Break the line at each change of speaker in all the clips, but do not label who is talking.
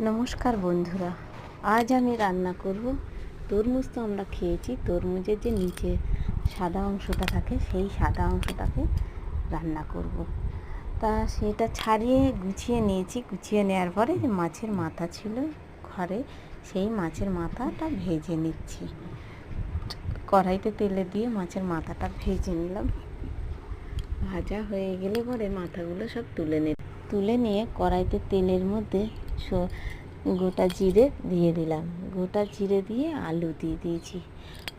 নমস্কার বন্ধুরা, আজ আমি রান্না করব তরমুজ। তো আমরা খেয়েছি, তরমুজের যে নিচে সাদা অংশটা থাকে সেই সাদা অংশটাকে রান্না করব। তা সেটা ছাড়িয়ে গুছিয়ে নিয়েছি। গুছিয়ে নেওয়ার পরে যে মাছের মাথা ছিল ঘরে, সেই মাছের মাথাটা ভেজে নিচ্ছি। কড়াইতে তেলে দিয়ে মাছের মাথাটা ভেজে নিলাম। ভাজা হয়ে গেলে পরে মাথাগুলো সব তুলে নিয়ে কড়াইতে তেলের মধ্যে গোটা জিরে দিয়ে দিলাম। গোটা জিরে দিয়ে আলু দিয়ে দিয়েছি।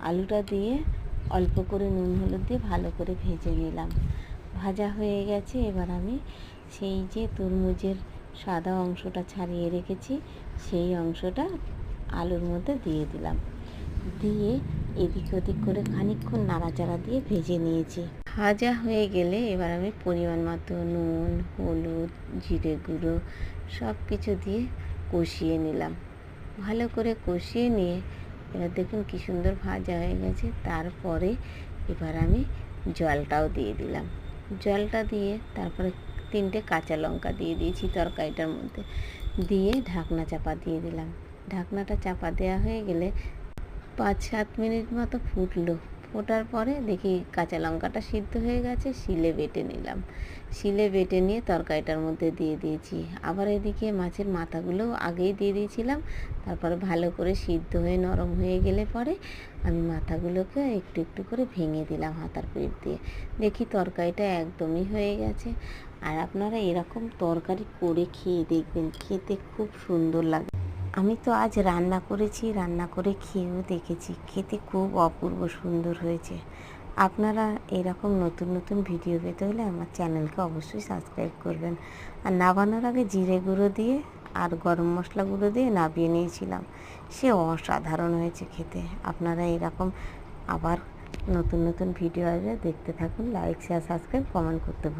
আলুটা দিয়ে অল্প করে নুন হলুদ দিয়ে ভালো করে ভেজে নিলাম। ভাজা হয়ে গেছে। এবার আমি সেই যে তরমুজের সাদা অংশটা ছাড়িয়ে রেখেছি সেই অংশটা আলুর মধ্যে দিয়ে দিলাম। দিয়ে এদিক ওদিক করে খানিকক্ষণ নাড়াচাড়া দিয়ে ভেজে নিয়েছি। ভাজা হয়ে গেলে এবার আমি পরিমাণ মতো নুন, হলুদ, জিরে গুঁড়ো সব কিছু দিয়ে কষিয়ে নিলাম। ভালো করে কষিয়ে নিয়ে এবার দেখুন কি সুন্দর ভাজা হয়ে গেছে। তারপরে এবার আমি জলটাও দিয়ে দিলাম। জলটা দিয়ে তারপরে 3টে কাঁচা লঙ্কা দিয়ে দিয়েছি তরকারিটার মধ্যে, দিয়ে ঢাকনা চাপা দিয়ে দিলাম। ঢাকনাটা চাপা দেওয়া হয়ে গেলে 5-7 মিনিট মতো ফোটার পরে দেখি কাঁচা লঙ্কাটা সিদ্ধ হয়ে গেছে। শিলে বেটে নিলাম। শিলে বেটে নিয়ে তরকারিটার মধ্যে দিয়ে দিয়েছি। আবার এদিকে মাছের মাথাগুলোও আগেই দিয়ে দিয়েছিলাম। তারপরে ভালো করে সিদ্ধ হয়ে নরম হয়ে গেলে পরে আমি মাথাগুলোকে একটু একটু করে ভেঙে দিলাম হাতার পিঠ দিয়ে। দেখি তরকারিটা একদমই হয়ে গেছে। আর আপনারা এরকম তরকারি করে খেয়ে দেখবেন, খেতে খুব সুন্দর লাগে। আমি তো আজ রান্না করেছি, রান্না করে খেয়েও দেখেছি, খেতে খুব অপূর্ব সুন্দর হয়েছে। আপনারা এরকম নতুন নতুন ভিডিও পেতে হলে আমার চ্যানেলকে অবশ্যই সাবস্ক্রাইব করবেন। আর নামানোর আগে জিরে গুঁড়ো দিয়ে আর গরম মশলা গুঁড়ো দিয়ে নামিয়ে নিয়েছিলাম। সে অসাধারণ হয়েছে খেতে। আপনারা এরকম আবার নতুন নতুন ভিডিও আসবে, দেখতে থাকুন। লাইক, শেয়ার, সাবস্ক্রাইব, কমেন্ট করতে ভুলবেন না।